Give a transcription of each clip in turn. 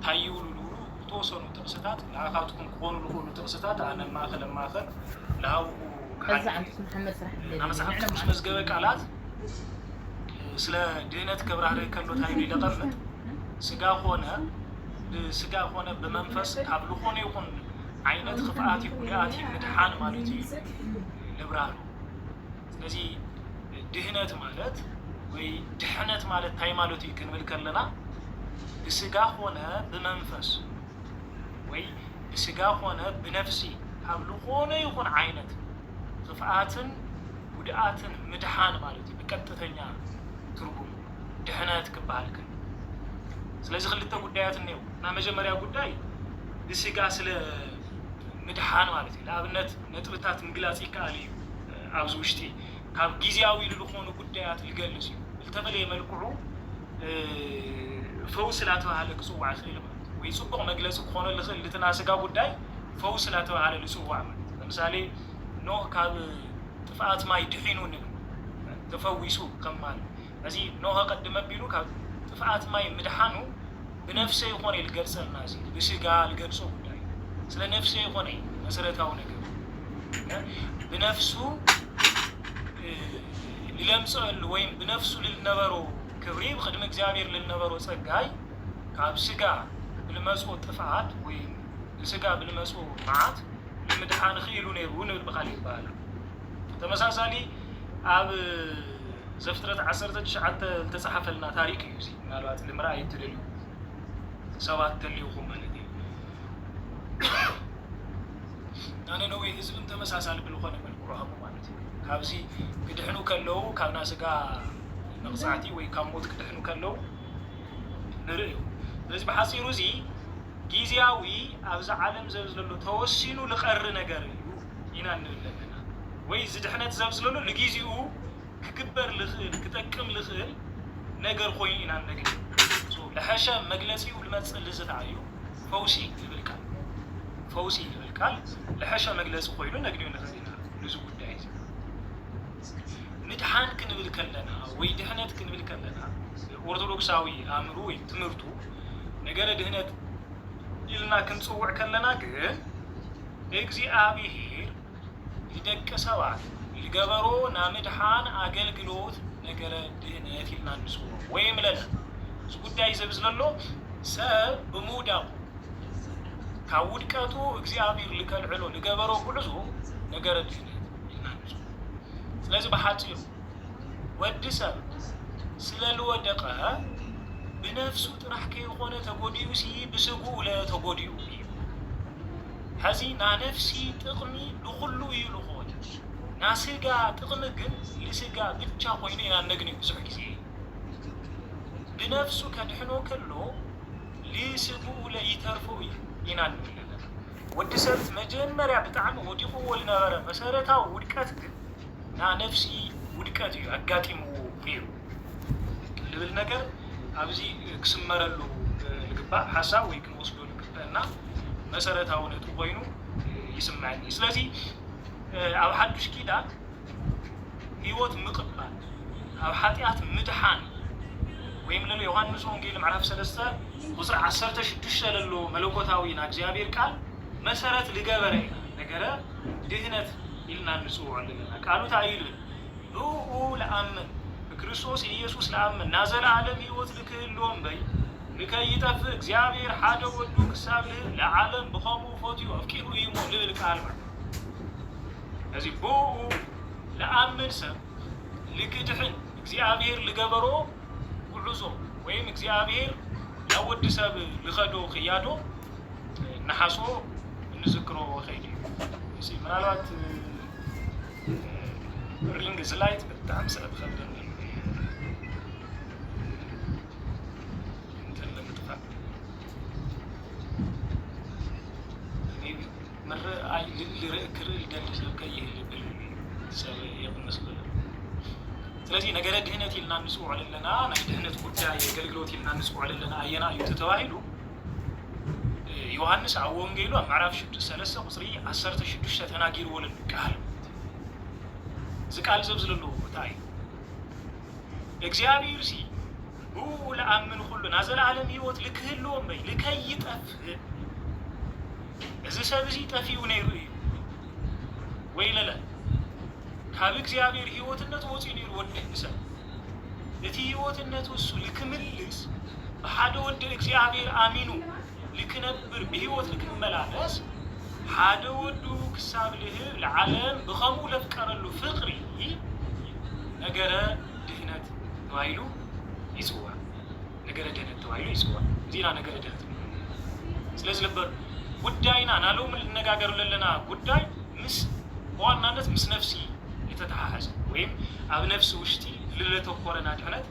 ታይውሉ توصلوا تقصتات لعقاتكم كونوا لكم تقصتات أنا ما أخذ لهاو كذا عندكم محمد صلاح أنا مسحت مش مزجبك علات سلا دينت كبره كله تايم اللي قرنت سجا هنا بمنفس قبل هون يكون عينت خفاتي كلاتي مدحان مالتي لبرارو ስለዚህ ድህነት ማለት ወይ ድህነት ማለት ታይ ማለቱ ይከንበል ከለና በስጋ ሆነ በመንፈስ ወይ በስጋ ሆነ በነፍሲ ሀብሉ ሆነ ይሁን አይነት ጥፋትን ጉዳትን ምድሃን ማለት በቀጥተኛ ትርጉም ድህነት ከባልከ ስለዚህ ሁለተ ጉዳያት ነው እና መጀመሪያ ጉዳይ በስጋ ስለ ምድሃን ማለት ለአብነት ነጥብታት ምግላጽ ይካል አብዙ ውሽቲ ካብ ጊዜያዊ ለሆኑ ጉዳያት ሊገልጽ ተበለ መልኩዑ ፈውስ ላተዋለ ክጽዋዕ ይችላል ማለት ወይ ጽቡቅ መግለጽ ሆነ ለተናሰጋ ጉዳይ ፈውስ ላተዋለ ልጽዋዕ ማለት ለምሳሌ ኖህ ካብ ጥፋት ማይ ድሒኑ ነው ተፈውሱ ከማል እዚህ ኖህ ቀድመ ቢሉ ካብ ጥፋት ማይ ምድሃኑ በነፍሴ ሆነ ይልገልጽና እዚ በስጋ ልገልጾ ጉዳይ ስለ ነፍሴ ሆነ መሰረታው ነገር በነፍሱ للمسؤول وين بنفسه للنبرو كبريب خدمة እግዚአብሔር للنبرو ጸጋይ ካብ ስጋ بالمسؤ ጥፋት ወይም ስጋ بالمسؤ ማዓት ለምድሃን ኺሉ ነው ንብልበኻል ይባላል ተመሳሳሊ አብ ዘፍጥረት 19 ተጻሐፈልና ታሪክ ይዚ ምናልባት ለምራይ ትደሉ ሰባት ተልዩኹም ማለት أنا نوي حزب تمساسال بالخونه بالقرآن ማለት ካብዚ ክድሕኑ ከለው ካብና ስጋ መቅጻዕቲ ወይ ካሞት ክድሕኑ ከለው ንርእዩ ስለዚህ በሐሲሩ እዚ ጊዜያዊ ኣብዛ ዓለም ዘብዝለሉ ተወሲኑ ልቀር ነገር እዩ ኢና ንብለና ወይ ዝድሕነት ዘብዝለሉ ለጊዜኡ ክግበር ልኽእል ክጠቅም ልኽእል ነገር ኮይኑ ኢና ነገር ለሐሸ መግለጺው ልመጽል ዝታዩ ፈውሲ ይብልካል ፈውሲ ይብልካል ለሐሸ መግለጽ ኮይኑ ነግኒው ነዚና ብዙ ጉዳይ ምድሃን ክንብል ከለና ወይ ድህነት ክንብል ከለና ኦርቶዶክሳዊ አምሩ ወይ ትምርቱ ነገረ ድህነት ይልና ክንጽውዕ ከለና ግን እግዚአብሔር ይደቀሰዋል ይገበሮ ናምድሃን አገልግሎት ነገረ ድህነት ይልና ንጽው ወይም ለና ጉዳይ ዘብዝለሎ ሰብ በሙዳው ካውድቀቱ እግዚአብሔር ልከልዕሎ ልገበሮ ጉዕዞ ነገረ ድህነት ይልና ንጽው ስለዚህ በሐጢሩ ወድሰብ ስለልወደቀ በነፍሱ ጥራህ ከይኾነ ተጎዲዩ ሲ ብስጉ ለተጎዲዩ ሐዚና ነፍሲ ጥቅሚ ለሁሉ ይልሆነ ናስጋ ጥቅም ግን ለስጋ ብቻ ሆይነ ያነግኒ ብዙ ጊዜ በነፍሱ ከድህኖ ከሎ ለስጉ ለይተርፉ ይናን ወድሰብ መጀመሪያ በጣም ወዲቁ ወልነበረ መሰረታው ውድቀት ግን ና ነፍሲ ውድቀት አጋጢሙ ነው ልብል ነገር አብዚ ክስመረሉ ልግባ ሐሳብ ወይ ክንወስዶ ልግባና መሰረታው ነቱ ኮይኑ ይስማعني ስለዚህ አብ ሐዱሽ ኪዳን ህይወት ምቅባል አብ ኃጢአት ምድሃን ወይም ለሎ ዮሐንስ ወንጌል ምዕራፍ 3 ቁጥር 16 ለሎ መለኮታዊና እግዚአብሔር ቃል መሰረት ልገበረ ነገረ ድህነት ይልና ንጹህ አለና ቃሉ ታይል ኑኡ ለአምን ክርስቶስ ኢየሱስ ለአምን ናዘለ ዓለም ህይወት ልክህሎም በይ ልከይጠፍ እግዚአብሔር ሓደ ወዱ ክሳብህ ለዓለም በኸሙ ፎቲዮ አፍቂሩ ይሞ ልብል ቃል ማለት እዚህ ቦኡ ለአምን ሰብ ልክድህን እግዚአብሔር ልገበሮ ጉዕዞ ወይም እግዚአብሔር ያወድ ሰብ ልኸዶ ኺያዶ ነሐሶ ንዝክሮ ኸይዲ እሺ ምናልባት ሪንግ ስላይት በጣም ስለተከብደን እንትን ለምጥፋት መረ አይ ልረክር ደልዝ ከይህ ልብል ሰብ የምመስለው ስለዚህ ነገረ ድህነት ይልና ንጹህ አለለና ናይ ድህነት ጉዳይ የገልግሎት ይልና ንጹህ አለለና አየና ይተተዋይሉ ዮሐንስ አወንጌሉ ምዕራፍ 6 ቁጥር 16 ተናጊሩ ወለን ቃል ዝቃል ዘብዝለሉ ታይ እግዚአብሔር ሲ هو لأمن كله نازل عالم هيوت لكهلهم بي لكي يطفئ إذا سابزي طفئ ونيرو ويلا لا كاب እግዚአብሔር ህይወትነት ወጪ ነው ወደሰ እቲ ህይወትነት እሱ ልክምልስ በሓደ ወደ እግዚአብሔር አሚኑ ልክነብር በህይወት ልክመላለስ ሓደ ወዱ ክሳብ ልህ ለዓለም በኸሙ ለፍቀረሉ ፍቅሪ ነገረ ድህነት ተዋይሉ ይጽዋ ነገረ ድህነት ተዋይሉ ይጽዋ ዚና ነገረ ድህነት ስለዚህ ነበር ጉዳይና ናለው ምን ልነጋገሩ ለለና ጉዳይ ምስ ዋናነት ምስ ነፍሲ የተተሐሐዘ ወይም አብ ነፍስ ውሽቲ ለለተኮረና ድህነት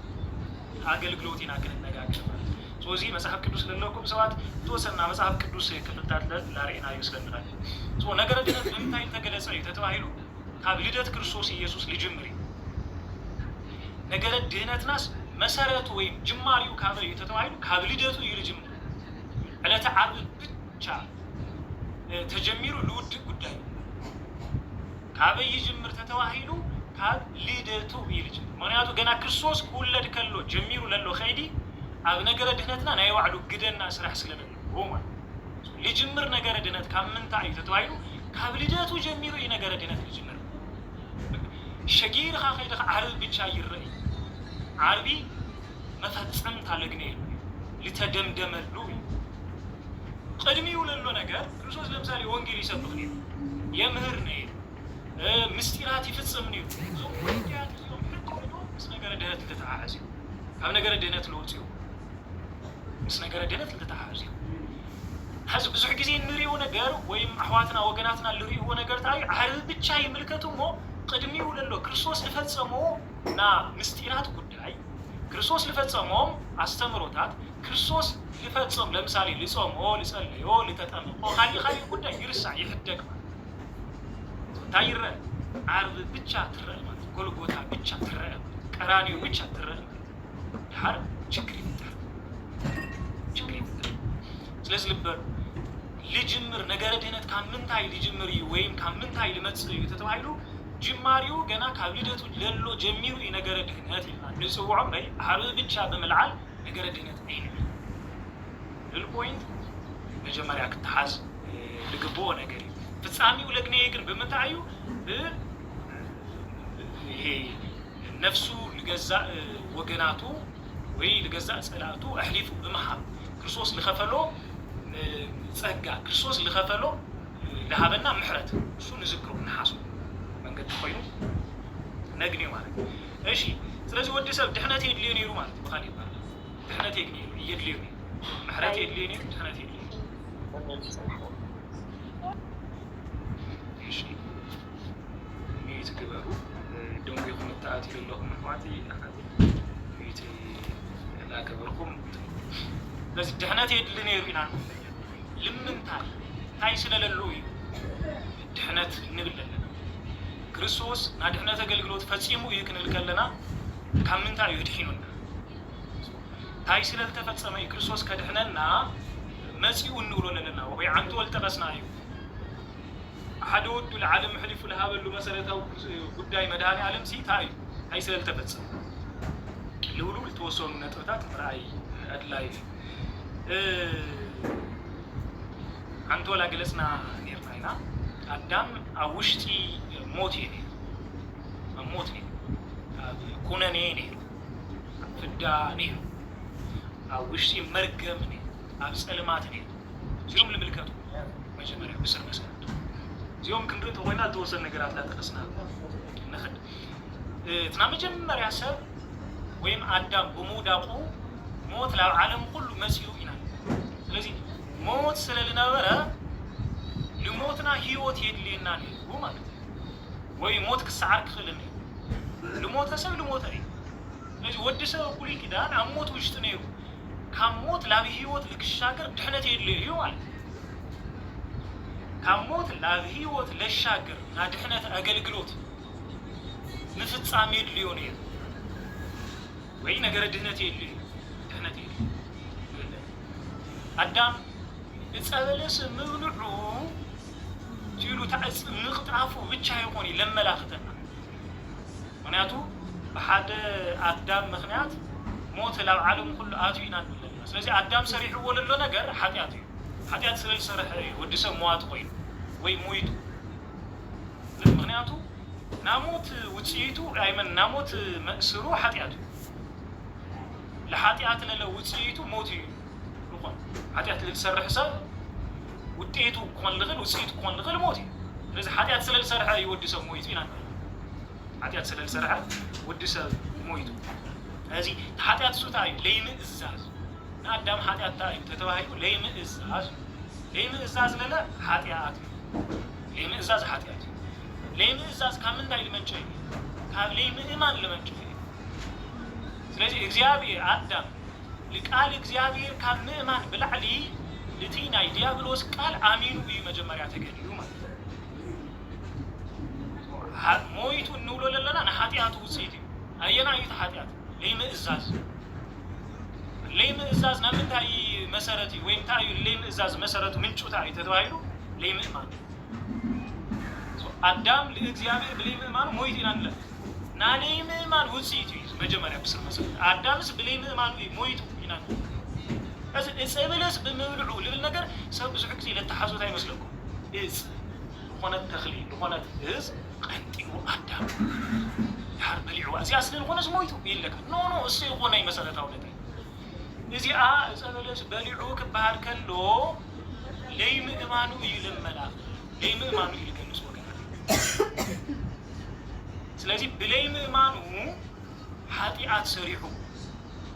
አገልግሎቲና ከነጋገር ማለት ሶዚ መጽሐፍ ቅዱስ ለለኩም ሰባት ተወሰና መጽሐፍ ቅዱስ ክፍልታት ለላሬና ይስለምራል ሶ ነገረ ድህነት እንታይ ተገለጸ የተተዋይሉ ካብ ልደት ክርስቶስ ኢየሱስ ልጅምሪ ነገረ ድህነትናስ መሰረቱ ወይም ጅማሪው ካብ የተተዋይሉ ካብ ልደቱ ይልጅምሪ ዕለተ ዓርብ ብቻ ተጀሚሩ ልውድ ጉዳይ ካብ ይጅምር ተተዋሂሉ ካብ ልደቱ ይልጅምር ምክንያቱ ገና ክርስቶስ ኩለድ ከሎ ጀሚሩ ለሎ ኸይዲ ኣብ ነገረ ድህነትና ናይ ዋዕሉ ግደና ስራሕ ስለለ ሮማ ልጅምር ነገረ ድህነት ካብ ምንታይ ተተዋሂሉ ካብ ልደቱ ጀሚሩ ነገረ ድህነት ልጅምር ሸጊርኻ ኸይድኻ ዓርብ ብቻ ይረይ ዓርቢ መፈጸም ታለግነ ልተደምደመሉ ቀድሚው ለሎ ነገር ክርስቶስ ለምሳሌ ወንጌል ይሰብክ ነው የምህር ነው ምስጢራት ይፈጽም ነው ዞም ወንጌል ዞም ምስ ነገረ ድህነት ተተሐሐዘ ካብ ነገረ ድህነት ለውጽው ምስ ነገረ ድህነት ተተሐሐዘ ሐዝ ብዙሕ ጊዜ ንሪው ነገር ወይም አህዋትና ወገናትና ልሪው ነገር ታይ ዓርብ ብቻ ይምልከቱሞ ቀድሚው ለሎ ክርስቶስ ለፈጸሞ ና ምስጢራት ጉዳይ ክርስቶስ ለፈጸሞም አስተምሮታት ክርስቶስ لفتصم لمثالي لصومو لصليو لتطمقو خالي ጉዳይ ይርሳ ይህደግ ታይረ ዓርብ ብቻ ትረእ ማለት ጎልጎታ ብቻ ትረእ ቀራኒው ብቻ ትረእ ሐር ችግር ይመጣል ስለዚህ ልበር ልጅምር ነገረ ድህነት ካምንታይ ልጅምር ወይም ካምንታይ ልመጽእ የተተዋይሉ ጅማሪው ገና ካብ ልደቱ ለሎ ጀሚሩ ነገረ ድህነት ይላል ንጽውዖም ላይ ዓርብ ብቻ በመልዓል ነገረ ድህነት አይነ البوينت መጀመሪያ ከተሐዝ ልግቦ ነገር ፍጻሜው ለግኔ ግን በመታዩ ይሄ ነፍሱ ለገዛ ወገናቱ ወይ ለገዛ ጸላቱ አህሊፉ በመሐብ ክርስቶስ ለኸፈሎ ጸጋ ክርስቶስ ለኸፈሎ ለሃበና ምሕረት እሱ ንዝክሩ ንሐሱ መንገድ ኮይኑ ነግኔ ማለት እሺ ስለዚህ ወደ ሰብ ድህነት ይድልዩ ነው ማለት በኻሊ ይባላል ድህነት ይድልዩ محرات يدليني محرات يدليني إيش ميت كبارو دون بيكون التعاتي لله محواتي أحدي ميت لا كبركم لازم دحنات يدليني يبينا لمن تاي سلا للوي دحنات نقل لنا كريستوس نا دحنات أقلقلوت فاتسيمو يكن لكلنا كم من تاي يدحينونا ታይስ ለተፈጸመ ክርስቶስ ከድህነና መሲኡ እንውሮለና ወይ አንተ ወልተበስናዩ አሐዱ ወዱ ለዓለም ሕሊፉ ለሃበሉ መሰረታው ጉዳይ መድኃኔ ዓለም ሲታይ ታይስ ለተፈጸመ ለሁሉ ተወሰኑ ነጥብታት ራእይ አድላይ አንተ ወላ ገለጽና ነርናይና አዳም አውሽቲ ሞት ይኔ ሞት ነው ኩነኔ ነው ፍዳ ነው አውሽቲ መርገም ነው አብጸልማት ነው ዚዮም ለምልከቱ መጀመሪያ በስር መሰረቱ ዚዮም ክንድር ተሆይና ተወሰነ ነገር አጣጣስና ነኸድ እትና መጀመሪያ ሰብ ወይም አዳም በሞዳቁ ሞት ለዓለም ሁሉ መስዩ ይናል ስለዚህ ሞት ስለልነበረ ለሞትና ህይወት የድልና ነው ማለት ወይ ሞት ከሳር ክፍልን ለሞት ሰብ ለሞት ነው ስለዚህ ወደ ሰብ ሁሉ ኪዳን አሞት ውሽጥ ነው ካሞት ላብ ህይወት ለክሻገር ድህነት የለዩ ማለት ካሞት ላብ ህይወት ለሻገር ና ድህነት አገልግሎት ምፍጻሜ ሊሆን ነው ወይ ነገር ድህነት የለዩ ድህነት የለዩ አዳም እጸበለስ ምብልዑ ጂሉ ታጽ ምቅጣፉ ብቻ ይሆን ለመላእክተና ምክንያቱ በሐደ አዳም ምክንያት موت لا عالم كله آتينا نقول ስለዚህ አዳም ሰሪሕ ወለሎ ነገር ኃጢአት እዩ ኃጢአት ስለልሰርሕ ወዲ ሰብ ሞት ኮይኑ ወይ ሞይቱ ምክንያቱ ናሞት ውጽኢቱ አይመን ናሞት መስሩ ኃጢአት ለኃጢአት ለለ ውጽኢቱ ሞት እዩ ይቆም ኃጢአት ለልሰርሕ ሰብ ውጤቱ ኮን ለገል ውጽኢቱ ኮን ለገል ሞት እዩ ስለዚህ ኃጢአት ስለልሰርሕ ወዲ ሰብ ሞይቱ ኢና ኃጢአት ስለልሰርሕ ወዲ ሰብ ሞይቱ ስለዚህ ኃጢአት ሱታዩ ለይምእዛዝ አዳም ኃጢአት ታይ ተተባሂሉ ለይምእዛዝ ለለ ኃጢአት ለይምእዛዝ ኃጢአት ለይምእዛዝ ከምን ታይ ለመንጨ ለይምእማን ለመንጨ ስለዚህ እግዚአብሔር አዳም ለቃል እግዚአብሔር ከምእማን ብላዕሊ ለቲና ዲያብሎስ ቃል አሚኑ በመጀመሪያ ተገድዩ ማለት ሞይቱ እንውሎ ለለና ኃጢአቱ ውጽኢት አየና ይት ኃጢአት ለይምእዛዝ ናምንታይ መሰረቲ ወይም ታዩ ለይምእዛዝ መሰረቱ ምንጩ ታይ ተተባሂሉ ለይምእማን አዳም ለእግዚአብሔር በለይምእማን ሞይት ይናለ ናለይምእማን ውጽኢት መጀመሪያ ብስር መሰረት አዳምስ በለይምእማን ሞይቱ ይናለ እዚህ እጸበለስ በመብልዑ ልብል ነገር ሰብ ብዙ ጊዜ ለተሐዙት አይመስልኩም እጽ ሆነት ተኽሊ ሆነት እጽ ቀንጢው አዳም ያር በልዑ እዚህ አስለን ሆነስ ሞይቱ ይለካ ኖ እሱ የሆነ መሰረታው ነገር እዚህ እጸበለስ በልዑ ከባህር ከሎ ለይምእማኑ ይልመላ ለይምእማኑ ይልከንስ ወገና ስለዚህ በለይምእማኑ ኃጢአት ሰሪሑ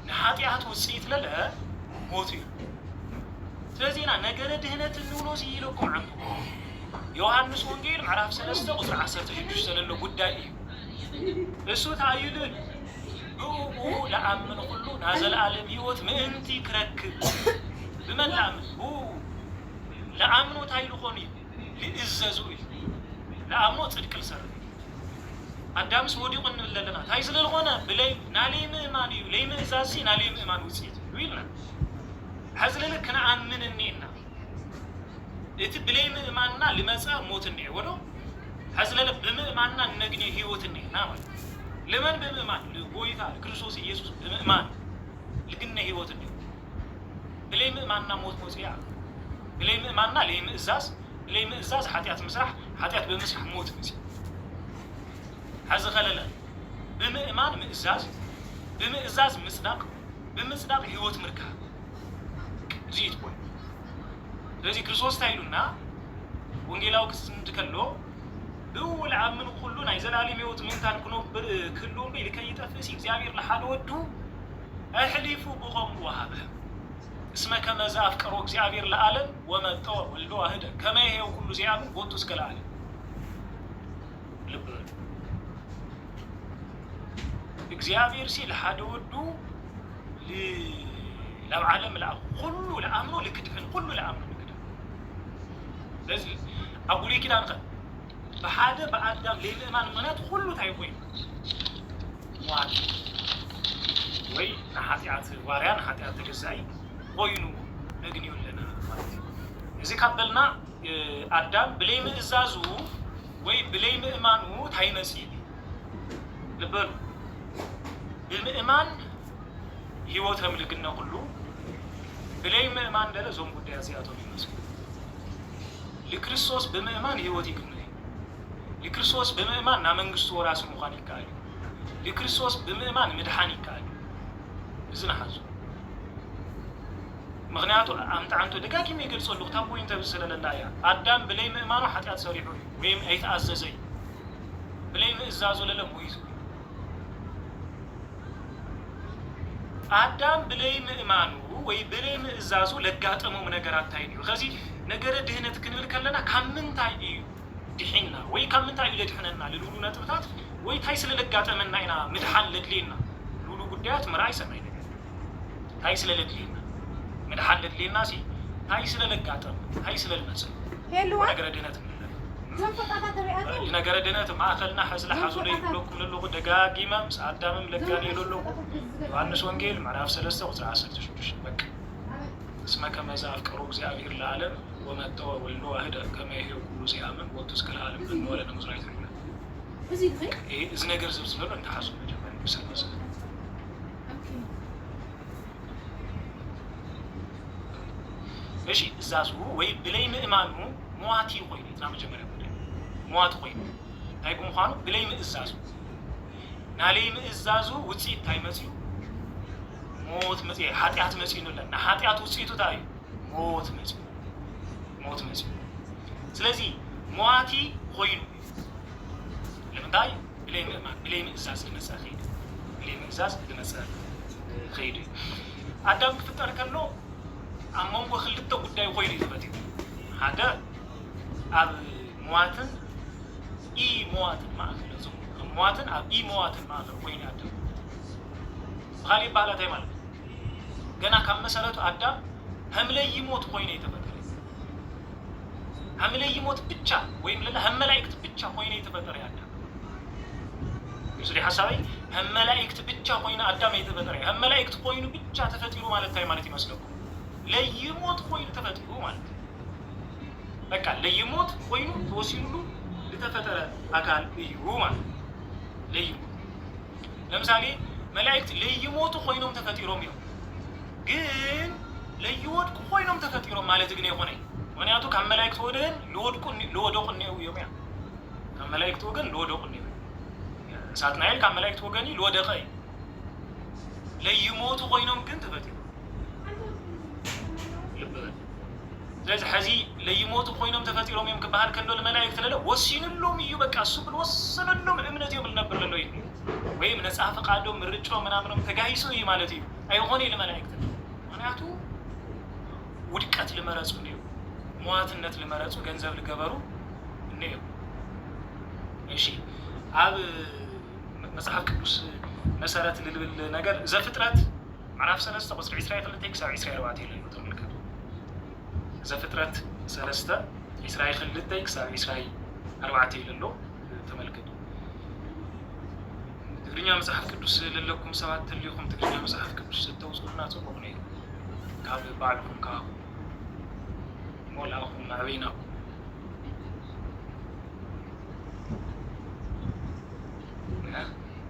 ለኃጢአት ውጽኢት ለለ ሞት ስለዚህና ነገረ ድህነት እንውሎ ሲይለኩም አንዱ ዮሐንስ ወንጌል ምዕራፍ 3 ቁጥር 16 ስለለው ጉዳይ እሱ ታይልን ብኡ ለአምን ሁሉ ናዘላለም ህይወት ምእንቲ ክረክብ በመላም ኡ ለአምኑ ታይሉ ሆኒ ለእዘዙ ለአምኑ ጽድቅ ልሰራ አዳምስ ወዲቁ እንለለና ታይ ስለሆነ በላይ ናለይምእማን ለይምእዛዝ ናለይምእማን ውጽኢት ይልና حزلك أنا أمن النينا إتبلي مأمنا لماذا موت النية ولو حزلك بمأمنا نجني هيوت النية نعم لمن بمأمان لقويها كريستوس يسوع بمأمان لقنا هيوت النية بلي مأمنا موت موسيا بلي مأمنا ليم إزاز بلي إزاز حتيات مسرح حتيات بمسرح موت مسيا حز خللا بمأمان مإزاز بمإزاز مصداق هيوت مركها زيت بوي لذي كريستوس تايلونا وانجيلاو كسنتكلو دول عمن كلنا يزلالي ميوت من كان كنو كلهم بلكي يتفسي እግዚአብሔር ለሐደ ወዱ احلف بغم وهبه اسمه كما ذا افكروا እግዚአብሔር ለዓለም ومطو ወልዶ አህደ كما ይሄው ሁሉ ዚያምን ወጡ እስከላለ ልብ እግዚአብሔር ሲል ለሐደ ወዱ ለዓለም ሁሉ ለአምኖ ለክድፈን ሁሉ ለአምኖ ለክድፈን ለዚህ አቡሊ ኪዳን ቀን በሐደ በአዳም ለኢማን ምናት ሁሉ ታይቆይ ዋት ወይ ኃጢአት ዋሪያን ኃጢአት ተገዛይ ወይኑ ነግኒው ለና ማለት እዚህ ካበልና አዳም ብሌም እዛዙ ወይ ብሌም ኢማኑ ታይነሲ ልበሉ በኢማን ህይወት ምልክና ሁሉ ብለይ ምእማን ደለ ዞም ጉዳይ አዚያቶ ይመስል ለክርስቶስ በምእማን ህይወት ይግነ ለክርስቶስ በምእማን ና መንግስቱ ወራስ ሙኻን ይካል ለክርስቶስ በምእማን መድሃን ይካል እዝና ሐዙ ምክንያቱ አንተ ደጋግሜ ይገልጾልኩ ታቦይን ተብሰለለላያ አዳም ብለይ ምእማኑ ኃጢአት ሰሪሑ ወይም አይተአዘዘይ ብለይ ምእዛዙ ለለሙይዙ አዳም ብለይ ምእማኑ ወይ ብለይ ምእዛዙ ለጋጠመው ነገር አታይዩ ከዚህ ነገር ድህነት ክንብል ከለና ካምንታይ ድህና ወይ ካምንታይ ለድህነና ለሉሉ ነጥብታት ወይ ታይ ስለለጋጠመና አይና ምድሃን ለድሌና ሉሉ ጉዳያት መራይ ሰማይ ነገር ታይ ስለለድሌና ምድሃን ለድሌና ሲ ታይ ስለለጋጠመ ታይ ስለልመጽ ሄሎ ነገር ድህነት ነገር ድህነት ማእከልና ሐስለ ሐዙለ ይብለኩም ለሉ ደጋጊማም አዳምም ለጋኔ ለሉ ዮሐንስ ወንጌል ምዕራፍ 3 ቁጥር 16 በቃ اسمه كما ذا افكروا እግዚአብሔር ለዓለም ومطو ወልዶ አህደ كما ይሄው ሁሉ ሲያምን ወጡ እስከ ለዓለም እንወለደ መስራይት ነው እዚህ ነገር ዝብዝብ ነው እንተ ሐሱ መጀመሪያ ሰለሰለ ኦኬ እሺ እዛዙ ወይ ብለይ ምእማኑ ሞዋቲ ኮይኑ ና መጀመሪያ ሞዋቲ ኮይኑ እንታይ ምዃኑ ብለይ ምእዛዙ ናለይ ምእዛዙ ውፅኢት እንታይ መፅኡ ሞት መፅኡ ሓጢኣት መፅኡ ንብለና ሓጢኣት ውፅኢቱ እንታይ እዩ ሞት መፅኡ ስለዚ ሞዋቲ ኮይኑ ለምንታይ ብለይ ምእማን ብለይ ምእዛዝ ዝመፅእ ኸይዱ ብለይ ምእዛዝ ዝመፅእ ኸይዱ እዩ ኣዳም ክፍጠር ከሎ ኣብ መንጎ ክልተ ጉዳይ ኮይኑ እዩ ተፈጢሩ ሓደ ኣብ ሞዋትን ኢ ሞዋትን ማእኸል እዞም ሞዋትን ኣብ ኢ ሞዋትን ማእኸል ኮይኑ ኣዳም ብኻሊእ ባህላ እንታይ ማለት ገና ካብ መሰረቱ ኣዳም ሃምለይ ሞት ኮይኑ የተፈጠረ ሃምለይ ሞት ብቻ ወይም ለላ ሃም መላእክት ብቻ ኮይኑ የተፈጠረ ኣዳም يصير حسابي هم ملائكة بتشا خوينا أدم يتفطر هم ملائكة خوينو بتشا تفتيرو مالت تاي مالتي مسلكم لا يموت خوينو تفتيرو مالت بقى لا يموت خوينو توسينو لتفتر أكال يو مالت لا يموت لمثالي ملائكة لا يموت خوينو تفتيرو ميو جن لا يموت خوينو تفتيرو مالت جنيه خوني ونياتو كم ملائكة ودن لودقن يوميا كم ملائكة ودن لودقن ساتنايل كم ملائكة وجاني لودقي لا يموت خوينهم كنت فتيرو لازم حزي لا يموت خوينهم تفتيرهم يوم كبهار كندول الملائكة لا وسين اللوم يبقى السبل وصل اللوم أمنة يوم النبر للوين وهي من السافق عندهم من رجوا من أمرهم تجاهيسوا هي مالتي أي غني الملائكة أنا أتو ودكت المرأة نيو موات النت المرأة وجنزب الجبرو نيو ماشي عاب مصحف كدوس مسارات للنجار إذا فترات معرف سلسة بس إسرائيل خلتك ساعة إسرائيل وعدي اللي يطلع كده إذا فترات سلسة إسرائيل خلتك ساعة إسرائيل أربعتي للو تملكته تقريني مصحف كدوس للكم سبعة الليكم تقريني مصحف كدوس توصلنا تصبحوني قبل بعضكم كاب مولاهم ما بينه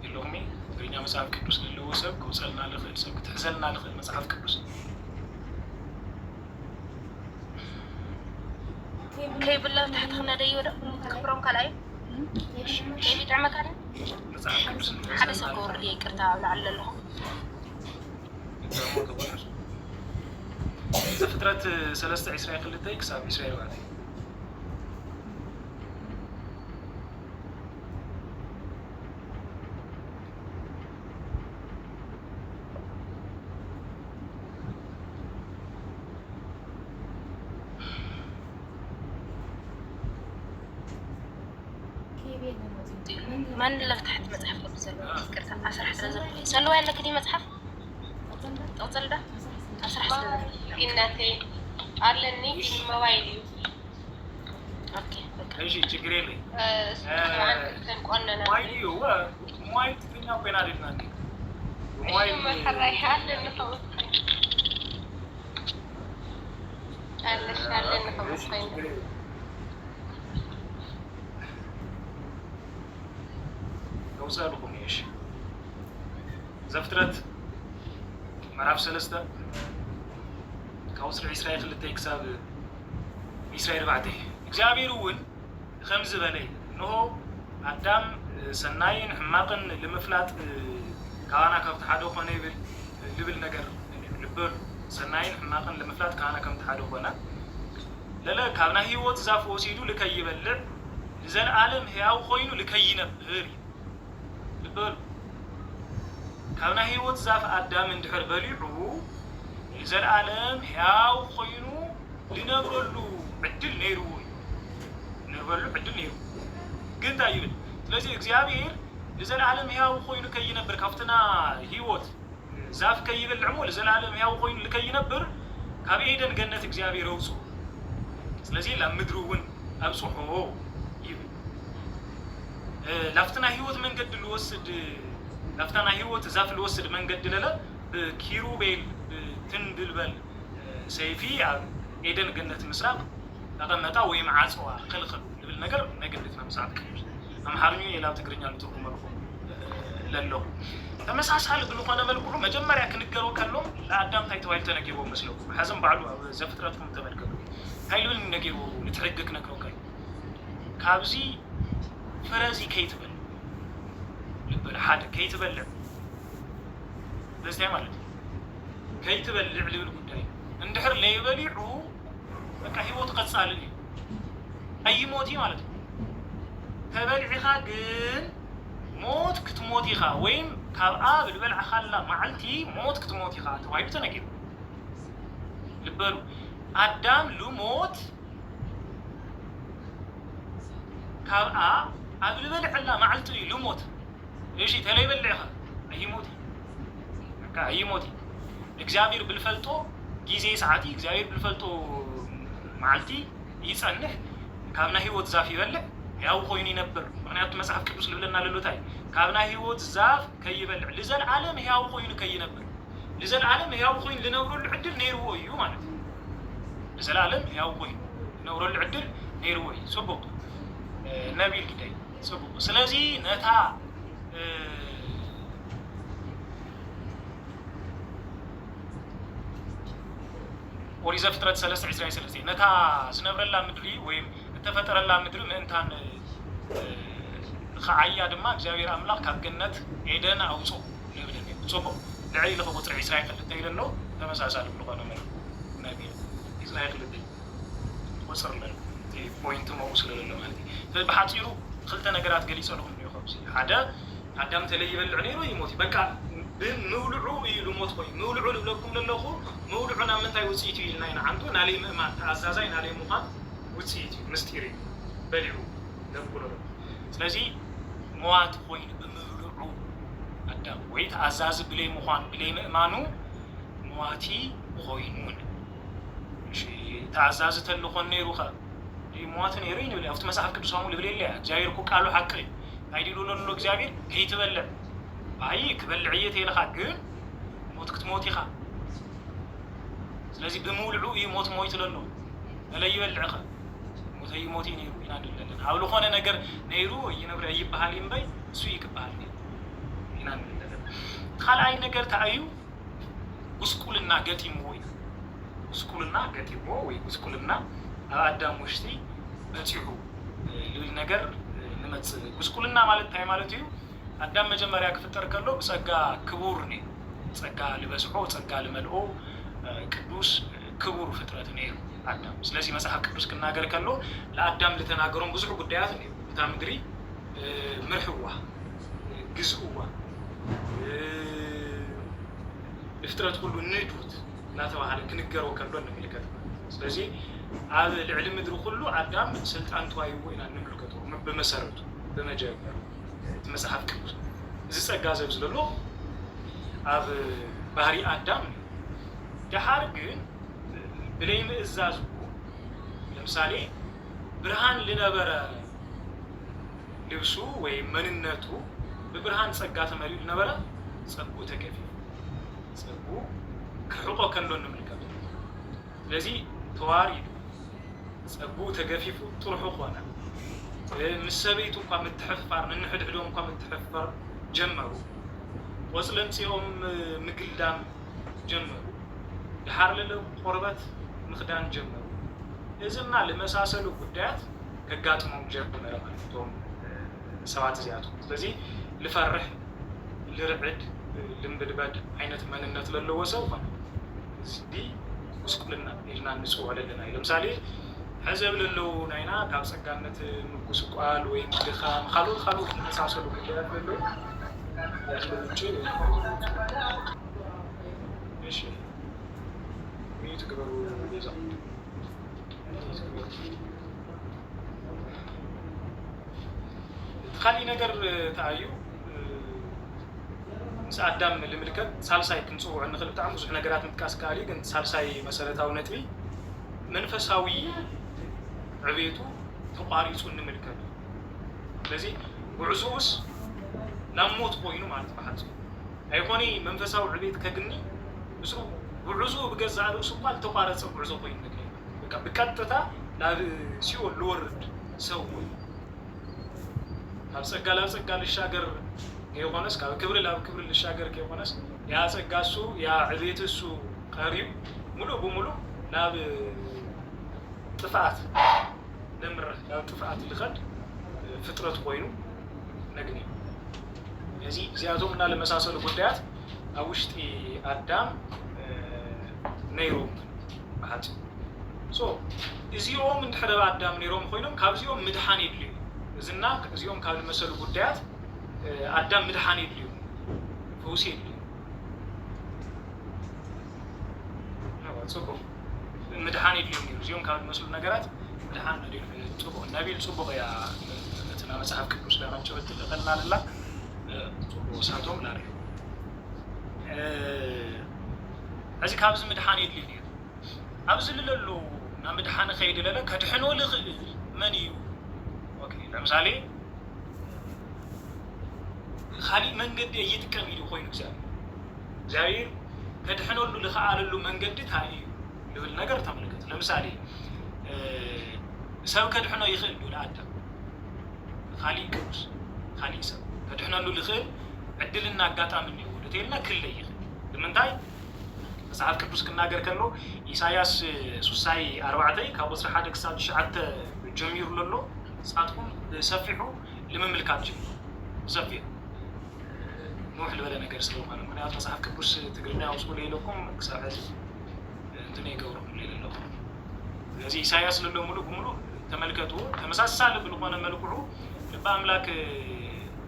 اللومي تقريني مصحف كدوس للو سب وصلنا لخل سب تحزلنا لخل مصحف كدوس كيف بالله تحت خنا دايو كبرهم كلاي كيف يدعمك هذا مصحف كدوس هذا سكور لي كرتا لعل له إذا فترة سلسة إسرائيل خلتك ساب إسرائيل وعدي من اللي فتحت متحف كرتا أسرح تنزل سلوا لك دي متحف أوصل ده أسرح قناتي علني في الموبايل أوكي ايش تجري لي طبعا كان قلنا موبايلي هو موبايل تفينا وين عرفنا اني موبايل ما حريحان لنا خلص لنا خلص وصلكم ايش زفترت معرف سلسته كوسر إسرائيل خلتي كساب إسرائيل بعده إجابيرون خمس بلي إنه أدم سناين حماقن لمفلات كأنا كم تحدو خنا لبل نجر لبل سناين حماقن لمفلات كأنا كم تحدو خنا لا كأنا هي وتزاف وسيدو لكي يبلع لزن عالم هياو خوينو لكي ينبهري لبل كأنا هي وتزاف أدم من دحر بليعو لزن عالم هياو خوينو لنبرلو عدل نيرو نبرلو عدل نيرو قلت أيوة لذي إخزيابير لزن عالم هياو خوينو كي ينبر كافتنا هيوت زاف كي يبلعمو لزن عالم هياو خوينو لكي ينبر كابيدن جنة إخزيابير وصو لذي لم مدروون أبصحو يبل لافتنا هيوت من قد الوسد لافتنا هيوت زاف الوسد من قد للا بكيروبيل تنبلبل سيفي إيدن جنة مسراق لقد متى ويمعصوا خلخل بالنجر نجدتنا مساعد كبير أم حرمي إلى تقرين على تقوم مرفوع ለለው ተመሳሳል ብንኾነ መልኩ መጀመሪያ ክንገረው ከሎም ለአዳም ታይተዋል ተነገረው መስለው ሐዘን ባሉ ዘፍጥረትኩም ተመልከቱ ሃይሉን ነገሩ ልትረግክ ነግረው ከ ካብዚ ፈረዚ ከይትበል ልበል ሓደ ከይትበል በስታይ ማለት ከይትበል ልብል ጉዳይ እንድሕር ለይበሊዑ በቃ ህይወት ቀጻልኝ አይሞቲ ማለት ነው ተበልዒኻ ግን ሞት ክትሞት ኢኻ ወይም ካብኣ ብልበልዓኻላ መዓልቲ ሞት ክትሞት ኢኻ ተባሂሉ ተነጊሩ ልበሉ አዳም ልሞት ካብኣ ኣብ ልበልዕላ መዓልቲ ልሞት እሺ ተለይበልዕኻ ኣይሞቲ በቃ ኣይሞቲ እግዚአብሔር ብልፈልጦ ጊዜ ሰዓቲ እግዚአብሔር ብልፈልጦ መዓልቲ ይጸንሕ ካብና ህይወት ዛፍ ይበልዕ ያው ኮይኒ ነበር ምክንያቱ መጽሐፍ ቅዱስ ልብለና ለሎታይ ካብና ህይወት ዛፍ ከይበልዕ ለዘላለም ያው ኮይኑ ከይነበር ለዘላለም ያው ኮይኑ ልነብሩ ልዕድል ነይርዎ እዩ ማለት ነው ለዘላለም ያው ኮይኑ ልነብሩ ልዕድል ነይርዎ እዩ ጽቡቅ ነቢል ግዳይ ጽቡቅ ስለዚህ ነታ ኦሪት ዘፍጥረት 3:23 ነታ ዝነበረላ ምድሪ ወይም ተፈጠረላ ምድሪ ምእንታን خعيا دما እግዚአብሔር አምላክ ካብ ገነት ኤደን አውጾ ለብለኝ ጽቦ ለዓይ ለኸቦት እስራኤል ተይለሎ ተመሳሳለ ብለሆነ ነቢ እስራኤል ለብለኝ ወሰርለ ፖይንት መውሰል ለለው ማለት በሐጢሩ ክልተ ነገራት ገሊጸለሁ ነው ይኸውስ ሓደ አዳም ተለይ ይበልዕ ነይሩ ይሞት በቃ በመውልዑ ይሉ ሞት ቆይ መውልዑ ለኩም ለለኹ መውልዑና ምንታይ ውጽኢት ይልና ኢና አንቱ ናሊ ምእማን ተአዛዛይ ናሊ ሙኻን ውጽኢት ምስጢሪ በልዑ ለብሎ ስለዚህ موات خوين بمولعو أدم ويت عزاز بلي مخان بلي مأمانو مواتي خوينون شيء تعزاز تلخون نيروخا موات نيرين ولا أفت مسافة كبسامو اللي بلي جاير كوك قالوا حقي هايدي لولو لو جابير هي تبلع هاي كبلعية هي لخاقين موت كتموتي خا لازم بمولعو يموت موت لولو لا يبلعخا هي موتي نيرو ينادلن حاولوا خونه ነገር ነይሩ ይነብረ ይባሃል ይምበይ እሱ ይቅባል ይናንደለ خلአይ ነገር ታዩ ጉስቁልና ገቲሞ ወይ ጉስቁልና ገቲሞ ወይ ጉስቁልና አዳም ውሽቲ በጽሑ ነገር ንመጽ ጉስቁልና ማለት ታይ ማለት እዩ አዳም መጀመሪያ ከፈጠር ከሎ በጸጋ ክቡር ነው ጸጋ ለበስሖ ጸጋ ለመልኦ ቅዱስ ክቡር ፍጥረት ነው አዳም ስለዚህ መጽሐፍ ቅዱስ ከናገር ከሎ ለአዳም ለተናገሩን ብዙ ጉዳያት ነው ታምድሪ ምርህዋ ግዝኡዋ ፍጥረት ሁሉ ንዱት ናተባለ ክንገረው ከሎ እንመልከት ስለዚህ አብ ልዕል ምድር ሁሉ አዳም ስልጣን ተዋይ ወይና እንመልከተው በመሰረቱ በመጀመር መጽሐፍ ቅዱስ እዚ ጸጋ ዘብዝለሎ አብ ባህሪ አዳም ደሃር ግን بلي مئزاز لمثالي برهان لنبرة لبسو ومننتو ببرهان سقات مريض لنبرة سقو تكفي سقو كحقوق كنلون نملكته لذي تواري سقو تكفي طرحو خوانا مسابيتو قام التحفر ننحد علوم قام التحفر جمرو وصلنتيهم مقلدام جمرو الحار للو قربات مخدان جمرو إذن لمساسلو قدات كقاتمهم جمرو مالتهم سوات زياتهم لذي لفرح لرعد لنبدبد عينة مننت للو وسوفا دي وسكولنا إلنا نسوع لنا لمثالي حزب للو ناينا كاب سقانت مقسقال وين دخام خلوط مساسلو قدات للو ايش تقبلوا بيزا خلي نقر تعيو سأدام الملكات سالساي كنسوع النخل بتاع مزح نقرات متكاسكالي كنت سالساي مسألة أو نتبي منفساوي عبيتو تقاريسو الملكات لذي بعزوس نموت قوينو مالت بحثو هيقوني منفساوي عبيت كجني بسو بعزو بجزء على سقال تقارن سو بعزو قوين نكلي بكتتا لا سيو الورد سوي هل سقال الشاجر ከይኾነስ ካብ ክብሪ ናብ ክብሪ ልሻገር ከይኾነስ ያ ፀጋሱ ያ ዕቤትሱ ቀሪብ ሙሉእ ብሙሉእ ናብ ጥፍኣት ንምርህ ናብ ጥፍኣት ልኸድ ፍጥረት ኮይኑ ነግኒ እዚ እዚኣቶም እና ለመሳሰሉ ጉዳያት ኣብ ውሽጢ ኣዳም ነይሮም ብሓፂ እዚኦም እንድሕር ኣብ ኣዳም ነይሮም ኮይኖም ካብዚኦም ምድሓን የድልዩ እዝና እዚኦም ካብ ዝመሰሉ ጉዳያት ኣዳም ምድሓን የድልዩ ፈውሲ የድልዩ ፅቡቅ ምድሓን የድልዩ ነይሩ እዚኦም ካብ ዝመስሉ ነገራት ምድሓን ፅቡቅ ነቢል ፅቡቅ እያ ነትና መፅሓፍ ቅዱስ ለመንጨበት ትልቀልና ኣላ ፅቡቅ ሳቶም ናርዩ እዚ ካብዚ ምድሓን የድልዩ ነይሩ ኣብዚ ልለሉ ናብ ምድሓን ከይድ ለለ ከድሕኖ ልኽእል መን እዩ ለምሳሌ ካሊእ መንገዲ እይጥቀም ኢሉ ኮይኑ እግዚአብሔር ከድሕነሉ ዝኸኣለሉ መንገዲ እንታይ እዩ ልብል ነገር ተመልከት ለምሳሌ ሰብ ከድሕኖ ይኽእል ዱ ንኣዳም ካሊእ ቅዱስ ካሊእ ሰብ ከድሕነሉ ዝኽእል ዕድልና ኣጋጣሚ እኒአዎ ደተልና ክለይ ይኽእል ንምንታይ መጽሓፍ ቅዱስ ክናገር ከሎ ኢሳያስ 64 ካብ 11 ክሳብ 9 ጀሚሩ ዘሎ ጻድቁን ሰፊሑ ንምምልካት ጀሚሩ ሰፊሑ ኖሕ ልበለ ነገር ስለሆነ ምክንያቱ መጽሐፍ ቅዱስ ትግርኛ ውስጡ ለይለኩም ክሳብ ሕዚ እንትን ይገብሩ ለይለኩም ስለዚ ኢሳያስ ዘሎ ሙሉ ብሙሉ ተመልከቱ ተመሳሳሊ ብዝኾነ መልክዑ ልበ ኣምላክ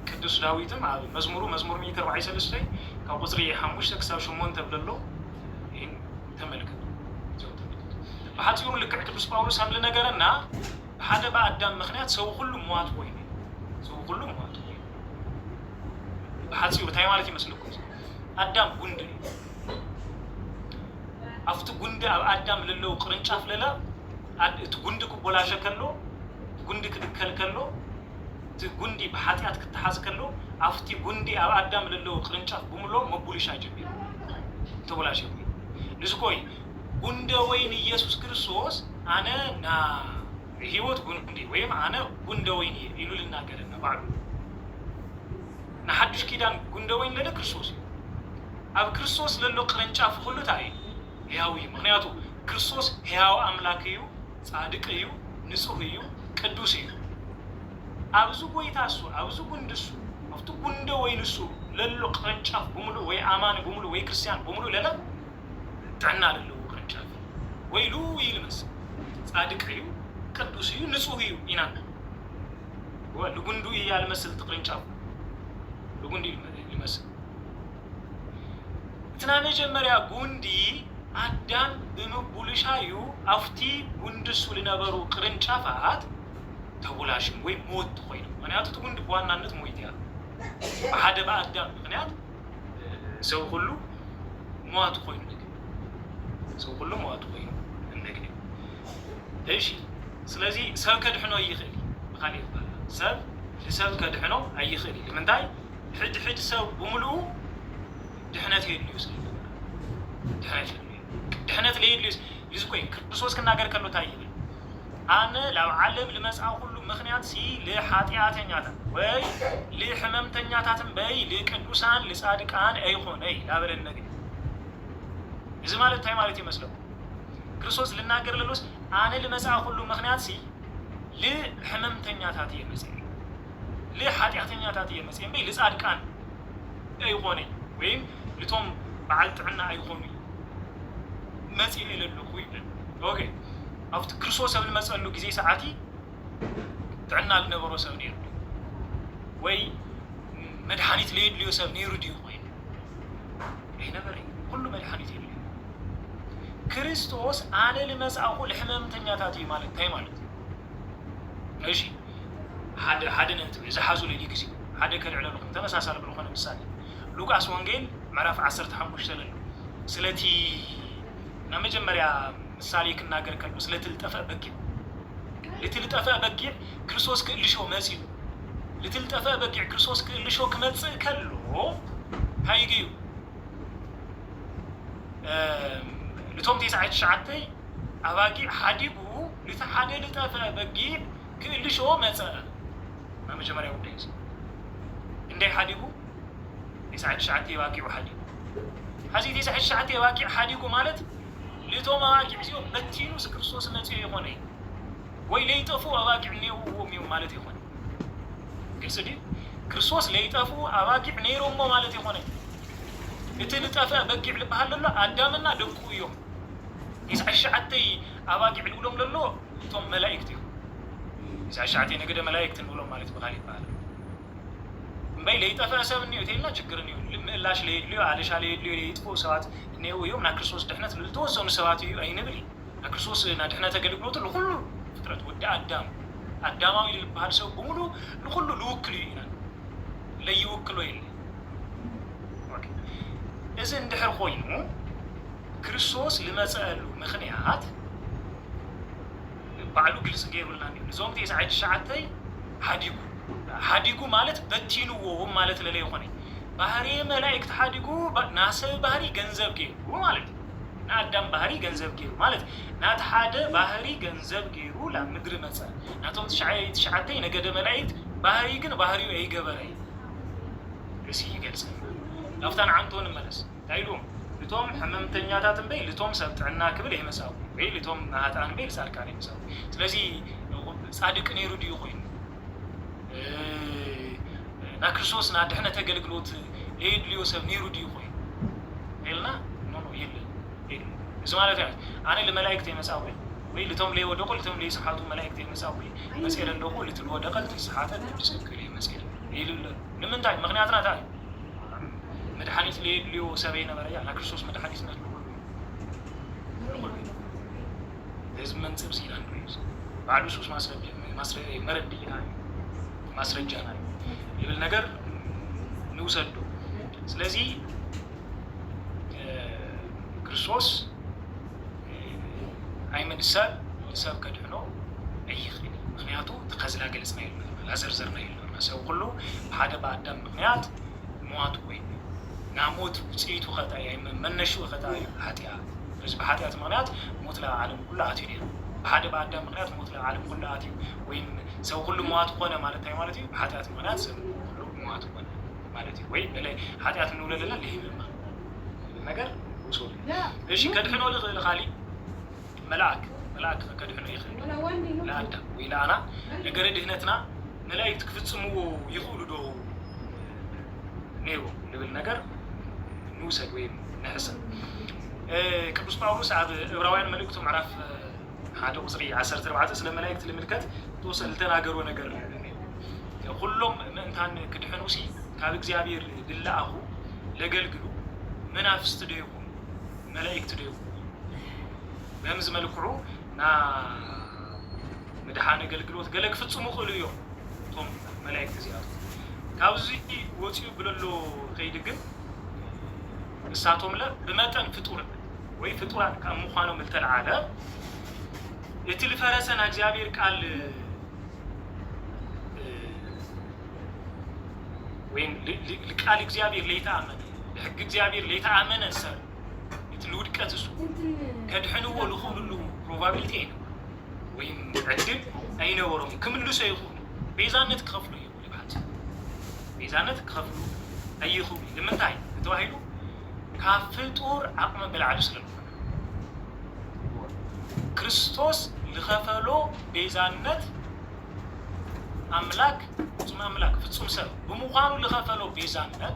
ቅዱስ ዳዊትም ኣብ መዝሙሩ መዝሙር 143 ካብ ቁፅሪ 5 ክሳብ 8 ብለሎ ተመልከቱ ብሓፂሩ ልክዕ ቅዱስ ጳውሎስ ኣብ ዝነገረና ሓደ በኣዳም ምክንያት ሰው ኩሉ ሞዋት ኮይኑ ሰው ኩሉ ሞዋት ኮይኑ ብሓፂሩ እንታይ ማለት ይመስለኩም ኣዳም ጉንዲ ኣብቲ ጉንዲ ኣብ ኣዳም ለለው ቅርንጫፍ ለላ እቲ ጉንዲ ክቦላሸ ከሎ ጉንዲ ክድከል ከሎ እቲ ጉንዲ ብሓጢኣት ክትሓዝ ከሎ ኣብቲ ጉንዲ ኣብ ኣዳም ለለው ቅርንጫፍ ብምሎ መቡልሻ ጀሚሩ ተቦላሸ ንዝኮይ ጉንደ ወይን ኢየሱስ ክርስቶስ ኣነ ና ህይወት ጉንዲ ወይም ኣነ ጉንደ ወይን ኢሉ ልናገረና ባዕሉ ንሓዱሽ ኪዳን ጉንደ ወይን ለለ ክርስቶስ እዩ ኣብ ክርስቶስ ለሎ ቅርንጫፍ ኩሉ እንታይ ህያው እዩ ምክንያቱ ክርስቶስ ህያው ኣምላክ እዩ ጻድቅ እዩ ንጹህ እዩ ቅዱስ እዩ ኣብዚ ጎይታ እሱ ኣብዚ ጉንዲ እሱ ኣብቲ ጉንደ ወይን እሱ ለሎ ቅርንጫፍ ብምሉ ወይ ኣማኒ ብምሉ ወይ ክርስቲያን ብምሉ ለለ ጥዕና ለለዎ ቅርንጫፍ ወይሉ ይልመስል ጻድቅ እዩ ቅዱስ እዩ ንጹህ እዩ ኢና ልጉንዱ እያ ልመስል ቅርንጫፍ ልጉንዲ ይመስል እትና መጀመርያ ጉንዲ ኣዳም ብምቡልሻዩ ኣብቲ ጉንዲ እሱ ዝነበሩ ቅርንጫፋት ተቡላሽም ወይ ሞት ኮይኑ ምክንያቱ እቲ ጉንዲ ብዋናነት ሞት እያ ብሓደ በኣዳም ምክንያት ሰው ኩሉ ሞዋት ኮይኑ ሰው ኩሉ ሞዋት ኮይኑ እንደግዲ እሺ ስለዚ ሰብ ከድሕኖ ይኽእል ብኻሊእ ይባሃል ሰብ ንሰብ ከድሕኖ ኣይኽእል ንምንታይ ሕድ ሰብ ብምሉኡ ድሕነት የድልዩ ስለዝነበረ ድሕነት የድልዩ ድሕነት ለየድልዩ ልዝኮይ ክርስቶስ ክናገር ከሎ እንታይ ይብል ኣነ ላብ ዓለም ልመጽኣ ኩሉ ምክንያት ሲ ለኃጢአተኛታት ወይ ለሕመምተኛታት እምበይ ለቅዱሳን ለጻድቃን ኣይኮነይ ላበለን ነገር እዚ ማለት እንታይ ማለት ይመስለኩም ክርስቶስ ልናገር ለሎስ ኣነ ልመጽኣ ኩሉ ምክንያት ሲ ለሕመምተኛታት የመጽእ ለኃጢአተኛታት የመጽእ እምበይ ለጻድቃን ኣይኮነይ ወይም ልቶም በዓል ጥዕና ኣይኮኑ መጽእ ለለኹ ይብል ኦኬ ኣብቲ ክርስቶስ ኣብ ዝመፀሉ ግዜ ሰዓቲ ጥዕና ዝነበሮ ሰብ ነይሩ ወይ መድሓኒት ለየድልዮ ሰብ ነይሩ ድዩ ኮይኑ ኣይነበረ ኩሉ መድሓኒት የድልዩ ክርስቶስ ኣነ ልመጽኣኹ ንሕመምተኛታት እዩ ማለት እንታይ ማለት እሺ ሓደ ነጥብ ዝሓዙ ለሊ ግዜ ሓደ ከልዕለልኩም ተመሳሳሊ ብዝኾነ ምሳሌ ሉቃስ ወንጌል ምዕራፍ 15 ለሎ ስለቲ ናብ መጀመርያ ምሳሌ ክናገር ከሎ ስለትልጠፈ በጊዕ ልትልጠፈ በጊዕ ክርስቶስ ክእልሾ መጺኡ ልትልጠፈ በጊዕ ክርስቶስ ክእልሾ ክመጽእ ከሎ እንታይ ይግዩ ልቶም 99 ኣባጊዕ ሓዲጉ ልቲ ሓደ ልጠፈ በጊዕ ክእልሾ መጸአ ናብ መጀመርያ ጉዳይ እንዳይ ሓዲጉ يسعد شعتي واقع حديق هذه يسعد شعتي واقع حديق مالت لتوم واقع زيو بتينو سكرسوس نتي يخوني ወይ ለይጠፉ አባቂዕ ነው ማለት ይሆን ግልጽ ክርስቶስ ለይጠፉ አባቂዕ ነይሮሞ ማለት ይሆን እትልጠፈ በቂዕ ልባሃለሎ አዳምና ደቁ ይዮም ይስዓሽዓተይ አባቂዕ ልብሎም ለሎ ቶም መላእክት ይሁን ይስዓሽዓተይ ነገደ መላእክት እንብሎም ማለት በቃል ይባላል እምበይ ለይጠፈ ሰብን ይውቴልና ችግርን ይሁን ልምላሽ ለይድልዮ አለሻ ለይድልዮ ለይጥፎ ሰባት ነው ይዮም ና ክርስቶስ ድህነት ልተወሰኑ ሰባት እዩ አይነብሊ ና ክርስቶስ ና ድህነት ተገልግሎት ለሁሉ ፍጥረት ወደ አዳማዊ ልባል ሰው በሙሉ ለሁሉ ልውክሉ ይላል ለይውክሉ ይላል እዚ እንድሕር ኮይኑ ክርስቶስ ልመፀሉ ምክንያት ባዕሉ ግልጽ ገይሩልና ንዞም ተይሳዓት ሸዓተይ ሓዲጉ ማለት በቲንዎ ማለት ለለ ይኾነ ባህሪ መላእክት ሓዲጉ ናሰብ ባህሪ ገንዘብ ገይሩ ማለት ናአዳም ባህሪ ገንዘብ ገይሩ ማለት ናት ሓደ ባህሪ ገንዘብ ገይሩ ለምድር መፀ ናቶም ተሸዓተይ ነገደ መላእክት ባህሪ ግን ባህሪው አይገበረይ እሲ ይገልጽ ላፍታን አንቶን መለስ ታይሉም لتوم حممتنيا تاتنبي لتوم سبتعنا كبل يمساو بي لتوم نهاتان بي لسالكان يمساو سلازي صادق نيرو دي يخوين نا كريستوس نا دحنا تغلغلوت ليد ليوسف نيرو دي يخوين يلنا نو يلا زمالات انا الملائكه يمساو بي لتوم لي ودقل لتوم لي صحاتو ملائكه يمساو بي مسيل اندقو لتلو ودقل تصحاتن تسكل يمسيل يل لمن تاع مغنياتنا تاع مدحانيت ليو سبعين بريا على كريستوس مدحانيت نقول لازم ننسب سيلان رئيس بعد سوس ማስረጃና ይብል ነገር ንውሰዱ ስለዚህ ክርስቶስ አይመድሳል ሰብ ከድኖ አይኽሊ ምክንያቱ ተከዝላ ገለጽና ይላል አዘርዘርና ይላል ሰው ሁሉ ሓደ በአዳም ምክንያት ሞቱ ወይ ናሞት ጽይቱ ኸጣይ መነሹ ኸጣይ ኃጢያ ስለዚህ በኃጢያት ምክንያት ሞት ለዓለም ሁሉ አትይኔ በሓደ በአዳም ምክንያት ሞት ለዓለም ሁሉ አትዩ ወይም ሰው ሁሉ ሞት ሆነ ማለት አይ ማለት ነው በኃጢያት ምክንያት ሰው ሁሉ ሞት ሆነ ማለት ነው ወይ በላይ ኃጢያት ነው ለለለ ለይብማ ነገር ወሶል እሺ ከድህኖ ለኻሊ መልአክ ከድህኖ ይኽል ለአዳም ወይ ለአና ነገር ድህነትና መላእክት ክፍጽሙ ይሁሉ ዶ ነው ለብል ነገር ንውሰድ ወይ ነህሰብ ቅዱስ ጳውሎስ አብ ዕብራውያን መልእክቱ ምዕራፍ ሓደ ቁጥሪ 14 ስለ መላእክት ለምልከት ተወሰል ተናገሩ ነገር ሁሉም ምንታን ክድሕኑሲ ካብ እግዚአብሔር ድላአሁ ለገልግሉ መናፍስት ደይኹ መላእክት ደይኹ በምዝ መልክዑ ና መድሓነ ገልግሎት ገለ ክፍጽሙ ክእሉ እዮም ቶም መላእክት እዚኣቱ ካብዚ ወፂኡ ብለሎ ከይድ ግን እሳቶም ለ ብመጠን ፍጡር ወይ ፍጡራን ካብ ምዃኖም ዝተልዓለ እቲ ልፈረሰና እግዚአብሔር ቃል ወይም ቃል እግዚአብሔር ለይተአመነ ሕግ እግዚአብሔር ለይተአመነ ሰብ እቲ ልውድቀት እሱ ከድሕንዎ ልኽእሉሉ ፕሮባቢሊቲ ነው ወይም ዕድል አይነበሮም ክምልሶ ይኹን ቤዛነት ክኸፍሉ እዩ ልባት ቤዛነት ክኸፍሉ ኣይኽእሉ ንምንታይ ተባሂሉ ካብ ፍጡር ዓቕሚ በላዕሊ ስለዝኾነ ክርስቶስ لخفلو بيزانت أملاك ثم أملاك فتصوم سر بمقارو لخفلو بيزانت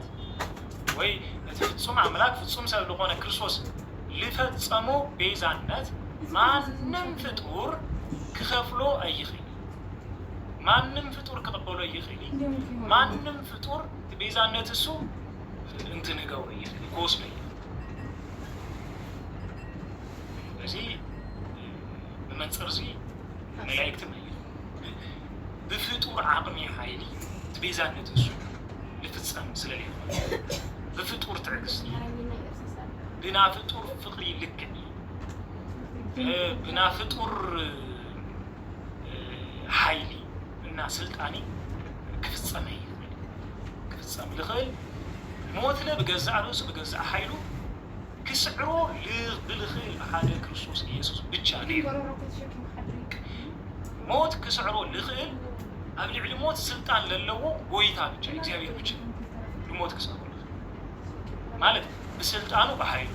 وي فتصوم أملاك فتصوم سر لقونا كريستوس لفتصمو بيزانت ما ننفطور كخفلو أيخلي ما ننفطور كقبلو أيخلي ما ننفطور بيزانت السو انت نقاو أيخلي كوس لي لذي منصرزي ملائكة ملائكة بفطور عقمي حيلي تبيزانة السوء لفتصام سلالي بفطور تعكسني بنا فطور فقري لكني بنا فطور حيلي بنا سلطاني كفتصامي لخيل موتنا بجزع روس بجزع حيلو كسعرو بالخيل بحاجة كريستوس يسوع بتشاني موت كسعرو لخيل قبل علم موت سلطان للو ويتا بتشاني زي بتشاني الموت كسعرو ማለት በስልጣኑ በኃይሉ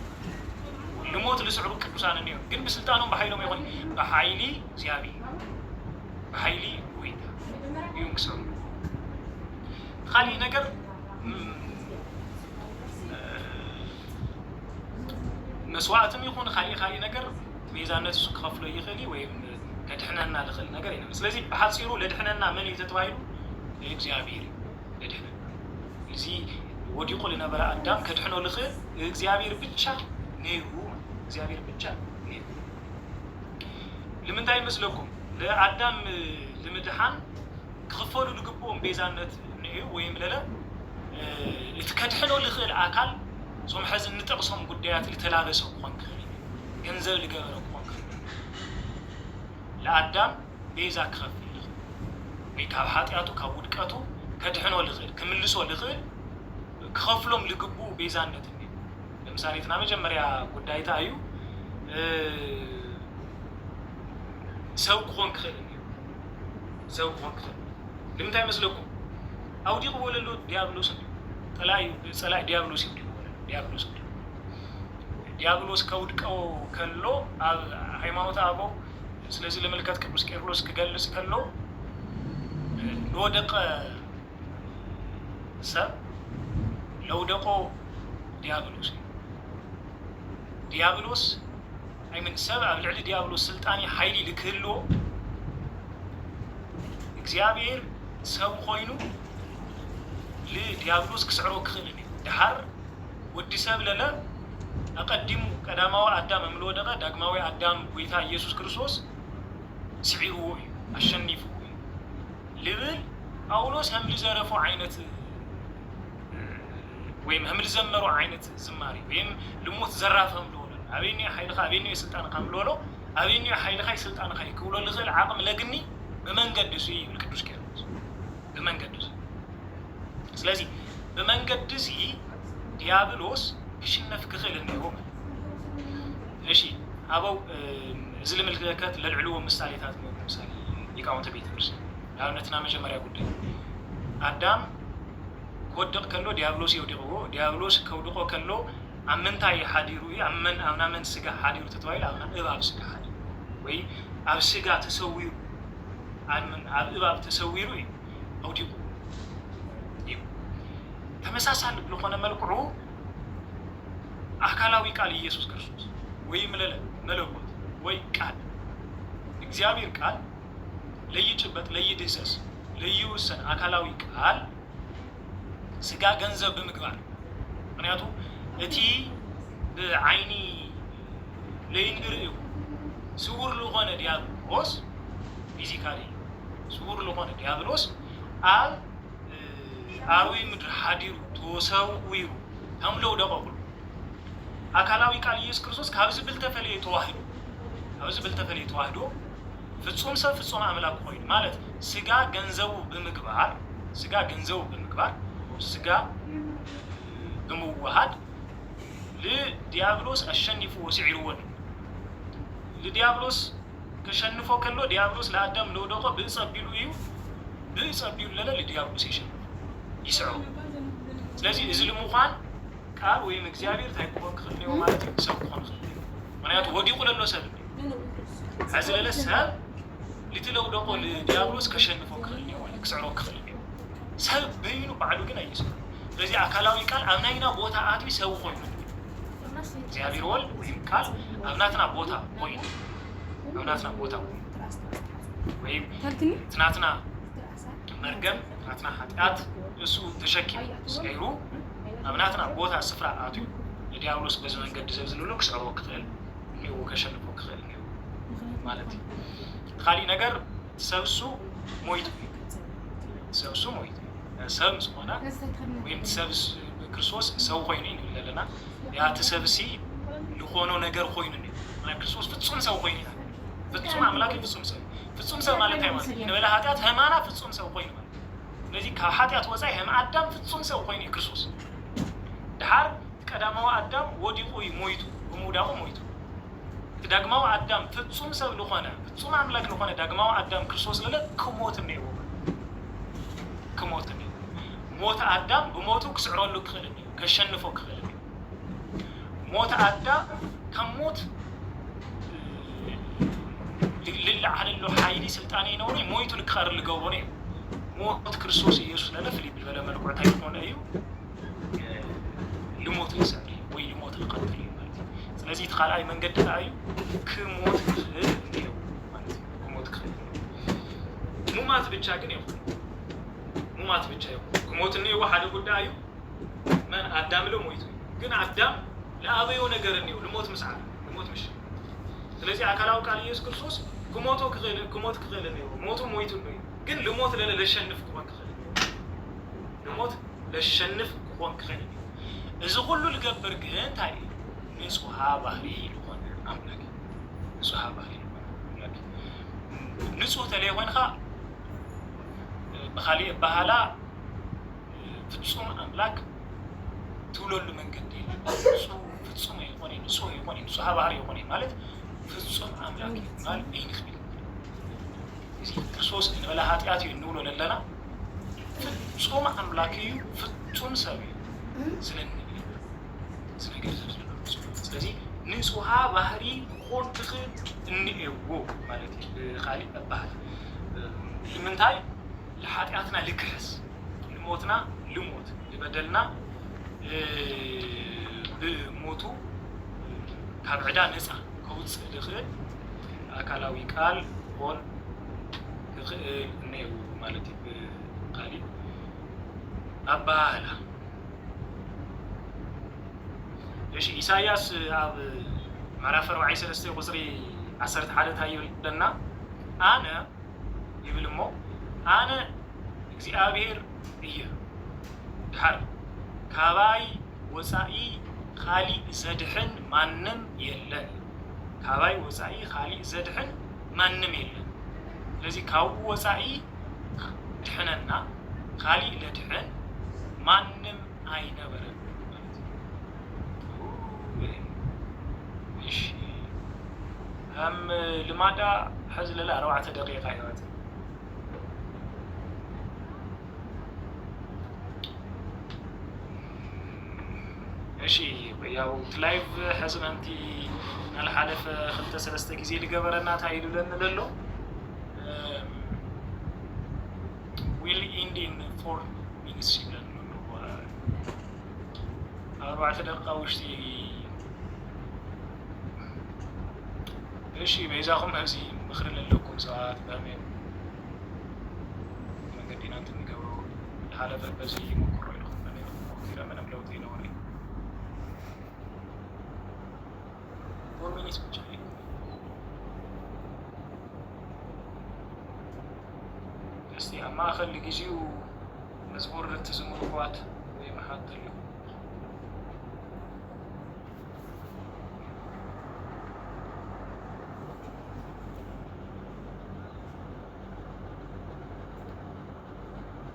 ልሞት ልስዕሩ ቅዱሳን ነው ግን በስልጣኑ በኃይሉ ይሆን በኃይሊ እግዚአብሔር በኃይሊ ወይታ ይንክሰው خالي ነገር መስዋዕትም ይሁን خالي ነገር ቤዛነት እሱ ከፍሎ ይኸሊ ወይም ከድህነና ለኸል ነገር የለም ስለዚህ በሐጽሩ ለድህነና ምን ይተባይሉ እግዚአብሔር ለድህነ እዚህ ወዲቁ ለነበረ አዳም ከድህኖ ለኸል እግዚአብሔር ብቻ ነው እግዚአብሔር ብቻ ነው ለምን ታይመስለኩም ለአዳም ለምድሃን ከፈሉ ልግቦም ቤዛነት ነው ወይም ለለ ከድህኖ ለኸል አካል ሶም ሐዘን ንጠቅሶም ጉዳያት ለተላበሰው ኮንክ ገንዘብ ለገበረው ኮንክ ለአዳም ቤዛ ከፍል ወይካብ ኃጢያቱ ከውድቀቱ ከድህኖ ለኸል ከመልሶ ለኸል ከፍሎም ለግቡ ቤዛነት ነው ለምሳሌ ትና መጀመሪያ ጉዳይ ታዩ ሰው ኮንክ ሰው ኮንክ ለምን ታይመስለኩም አውዲቁ ወለሎ ዲያብሎስ ጠላይ ዲያብሎስ ከውድቀው ከሎ ሃይማኖት አበው ስለዚህ ለመልከት ቅዱስ ቄርሎስ ከገልጽ ከሎ ለወደቀ ሰብ ለወደቆ ዲያብሎስ አይምን ሰብ አብልዕ ዲያብሎስ ስልጣኔ ኃይሊ ልክህሎ እግዚአብሔር ሰብ ኮይኑ لديابلوس كسعرو كخلني دحر ودي سب للا أقدم قدامه آدم مملو دقة دقمه آدم ويتا يسوع كريستوس سعيره الشنيفه لذل أولوس هم لزرفوا عينة ويم هم لزمروا عينة زماري ويم لموت زرافهم لولا أبيني حيلخ أبيني سلطان قام لولو أبيني حيلخ سلطان خي كولو لغل عقم لقني بمن قدسي الكدوس كيروس بمن قدسي ስለዚህ በመንገድ እዚህ ዲያብሎስ ክሽነፍ ክኽል ነው እሺ አበው እዚህ ለመልከት ለልዕሉ ምሳሌታት ነው ምሳሌ ሊቃውንተ ቤተ ክርስቲያን ያውነትና መጀመሪያ ጉዳይ አዳም ወደቅ ከሎ ዲያብሎስ ይወደቀው ዲያብሎስ ከወደቀ ከሎ አመንታይ ሐዲሩ አምናመን ስጋ ሐዲሩ ተተዋይል አምና እባብ ስጋ ሐዲሩ ወይ አብ ስጋ ተሰዊሩ አመን አብ እባብ ተሰዊሩ አውዲቁ ተመሳሳል ለሆነ መልኩ አካላዊ ቃል ኢየሱስ ክርስቶስ ወይ መለኮት ወይ ቃል እግዚአብሔር ቃል ለይጭበት ለይድሰስ ለይውሰን አካላዊ ቃል ስጋ ገንዘብ በመግባር ምክንያቱም እቲ በአይኒ ለይንግርኡ ስውር ለሆነ ዲያብሎስ ፊዚካሊ ስውር ለሆነ ዲያብሎስ አብ አርዊ ምድር ሐዲሩ ተሰውዩ ተምለው ደቀቁ አካላዊ ቃል ኢየሱስ ክርስቶስ ካብዝ ብልተፈለ ተዋህዶ ፍጹም ሰብ ፍጹም አምላክ ሆይ ማለት ስጋ ገንዘቡ በመግባር ስጋ በመዋሃድ ለዲያብሎስ አሸንፎ ወሲዕሩን ለዲያብሎስ ከሸንፎ ከሎ ዲያብሎስ ለአዳም ለወደቀ በጸቢሉ ለዲያብሎስ ይስዑ ስለዚህ እዚህ ለሙኻን ቃል ወይም እግዚአብሔር ታይቆም ከለው ማለት ሰው ቆም ምክንያቱም ወዲቁ ለሰብ አዝለለ ሰብ ልትለው ደቆ ለዲያብሎስ ከሸንፎ ከለው ማለት ክስዕሮ ከለው ሰብ በይኑ ባዕሉ ግን አይስዑ ስለዚህ አካላዊ ቃል አምናይና ቦታ አጥቢ ሰው ኮይኑ እግዚአብሔር ወልድ ወይም ቃል አምናትና ቦታ ኮይኑ ወይም ትናትና መርገም ትናትና ኃጢአት እሱ ተሸኪም ስይሩ አምናትና ቦታ ስፍራ አጡ ለዲያብሎስ በዚህ መንገድ ዘብዝሉሉ ክስዕሮ ክፍል ነው ከሸንፎ ክፍል ነው ማለት ኻሊ ነገር ሰብሱ ሞይት ሰብስ ሆነ ወይም ሰብስ ክርስቶስ ሰው ኮይኑ ይለለና ያ ተሰብሲ ለሆነ ነገር ኮይኑ ነው ክርስቶስ ፍጹም ሰው ኮይኑ ፍጹም አምላክ ፍጹም ሰው ማለት አይማስ ለበላ ኃጢአት ሃይማና ፍጹም ሰው ኮይኑ ስለዚህ ከኃጢአት ወፃይ አዳም ፍጹም ሰው ኮይኑ ክርስቶስ ዳር ቀዳማው አዳም ወዲቁ ሞይቱ ወሙዳው ሞይቱ ዳግማው አዳም ፍጹም ሰው ለሆነ ፍጹም አምላክ ለሆነ ዳግማው አዳም ክርስቶስ ለለ ከሞት ነው ሞት አዳም በሞቱ ክስዕሮሉ ክኽል ከሸንፎ ክኽል موت عدا كموت لله على له حايلي سلطاني نوري مويتو لكخر لقوبوني موت كريستوس يسوع لنا في البلا ملكو تايكون ايو لموت لسالي وي لموت القتل مالتي ስለዚህ ተኻላይ መንገድ ታዩ ከሞት ነው ማለት ከሞት ሙማት ብቻ ግን ይው ሙማት ብቻ ይው ከሞት ነው ዋሐደ ጉዳዩ ማን አዳም ለሞይቱ ግን አዳም ለአበዩ ነገር ነው ለሞት መስዓል ለሞት ምሽ ስለዚህ አካላው ቃል ኢየሱስ ክርስቶስ ከሞት ከገለ ነው ሞቱ ሞይቱ ነው ግን ለሞት ለሸንፍ ቆንክ ለሞት ለሸንፍ ቆንክ እዚ ሁሉ ልገብር ግን ታይ ንጹሃ ባህሪ ይሆን አምላክ ንጹሃ ባህሪ ይሆን አምላክ ንጹህ ተለይሆንኻ በኻሊ ባህላ ፍጹም አምላክ ትውለሉ መንገድ ፍጹም ይሆን ንጹህ ይሆን ንጹሃ ባህሪ ይሆን ማለት ፍጹም አምላክ ማለት ይንክብል እዚ ክርስቶስ እንበላ ኃጢአት ይንውሎ ለለና ፍጹም አምላክ እዩ ፍጹም ሰብ ስለዚህ ንጹሃ ባህሪ ቆንጥኽ እንእዎ ማለት ኻሊ ባህል ምንታይ ለኃጢአትና ልክህስ ለሞትና ልሞት ለበደልና በሞቱ ካብ ዕዳ ነፃ ከውፅእ ልኽእል አካላዊ ቃል ሆን ክኽእል እንእዎ ማለት ኻሊ አባህላ እሺ ኢሳይያስ አብ ምዕራፍ 43 ቁጥሪ 11 ታየው ለና አነ ይብልሞ አነ እግዚአብሔር እየ ድሓር ካባይ ወፃኢ ኻሊ ዘድሕን ማንም የለን ካባይ ወፃኢ ኻሊ ዘድሕን ማንም የለን ስለዚህ ካው ወፃኢ ድሕነና ኻሊ ለድሕን ማንም አይነበረም እሺ لماذا حزل لا 4 دقيقة يوات እሺ ያው ላይቭ حزننتي على حلف 5-3 ጊዜ ልገበረና ታይሉለን ለሎ will end in 4 minutes ይላል ነው 4 ደቂቃ ውሽቲ እሺ በዛኹም ህዚ ምኽሪ ለለኩም ሰዓት በአሜን መንገዲና እንትንገበው ለሐለፈ በዚህ ይሞክሩ ይልኩም ነው ምንም ለውጥ ይኖር ወርሚኒስ ብቻ እስቲ አማ ኸል ጊዜው መዝሙር ተዝሙር ቋት ወይ መሐተል